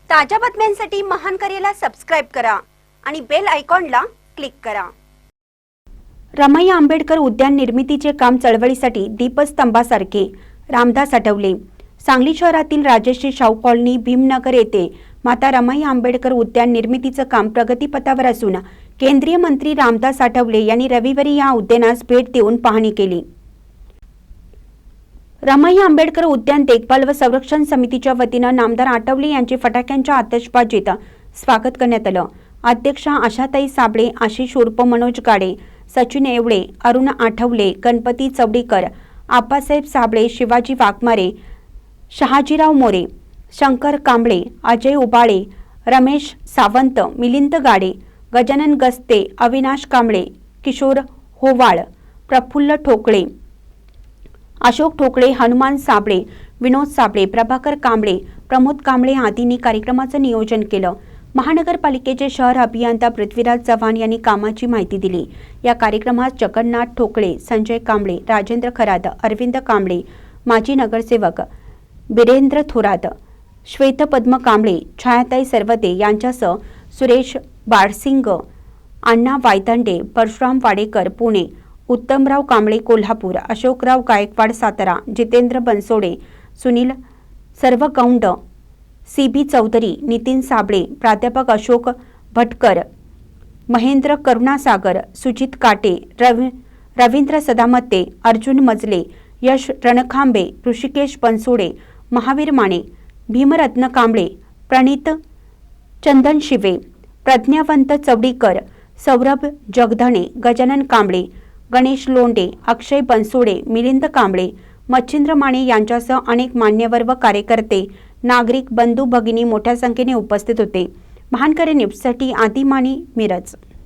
ताज्या बातम्यांसाठी महान करेला सबस्क्राइब करा आणि बेल आयकॉनला क्लिक करा। रमाई आंबेडकर उद्यान निर्मितीचे काम चळवळीसाठी दीपस्तंभासारखे रामदास आठवले। सांगली शहरातील राजश्री शाहू कॉलनी भीमनगर येथे माता रमाई आंबेडकर उद्यान निर्मितीचे काम प्रगतीपथावर असून केंद्रीय मंत्री रामदास आठवले यांनी रविवारी या उद्यानास भेट देऊन पाहणी केली। रमाई आंबेडकर उद्यान देखभाल व संरक्षण समितीच्या वतीने नामदार आठवले यांचे फटाक्यांच्या आतषबाजीत स्वागत करण्यात आले। अध्यक्षा आशाताई साबळे, आशिष उर्फ मनोज गाडे, सचिन येवळे, अरुण आठवले, गणपती चवडीकर, आप्पासाहेब साबळे, शिवाजी वाघमारे, शहाजीराव मोरे, शंकर कांबळे, अजय उबाळे, रमेश सावंत, मिलिंद गाडे, गजानन गस्ते, अविनाश कांबळे, किशोर होवाळ, प्रफुल्ल ठोकळे, अशोक ठोकळे, हनुमान साबळे, विनोद साबळे, प्रभाकर कांबळे, प्रमोद कांबळे आदींनी कार्यक्रमाचे नियोजन केले। महानगरपालिकेचे शहर अभियंता पृथ्वीराज चव्हाण यांनी कामाची माहिती दिली। या कार्यक्रमात जगन्नाथ ठोकळे, संजय कांबळे, राजेंद्र खरात, अरविंद कांबळे, माजी नगरसेवक बिरेंद्र थोरात, श्वेतपद्म कांबळे, छायाताई सरवते यांच्यासह सुरेश बाळसिंग, अण्णा वायतंडे, परशुराम वाडेकर पुणे, उत्तमराव कांबळे कोल्हापूर, अशोकराव गायकवाड सातारा, जितेंद्र बनसोडे, सुनील सर्वगौंड, सीबी चौधरी, नितीन साबळे, प्राध्यापक अशोक भटकर, महेंद्र करुणासागर, सुजित काटे, रवींद्र सदामते, अर्जुन मजले, यश रणखांबे, ऋषिकेश बनसोडे, महावीर माने, भीमरत्न कांबळे, प्रणित चंदन शिवे, प्रज्ञावंत चवडीकर, सौरभ जगधणे, गजानन कांबळे, गणेश लोंडे, अक्षय बनसोडे, मिलिंद कांबळे, मच्छिंद्र माने यांच्यासह अनेक मान्यवर व कार्यकर्ते, नागरिक, बंधू भगिनी मोठ्या संख्येने उपस्थित होते। महानकरे न्यूजसाठी आदिमानी, मिरज।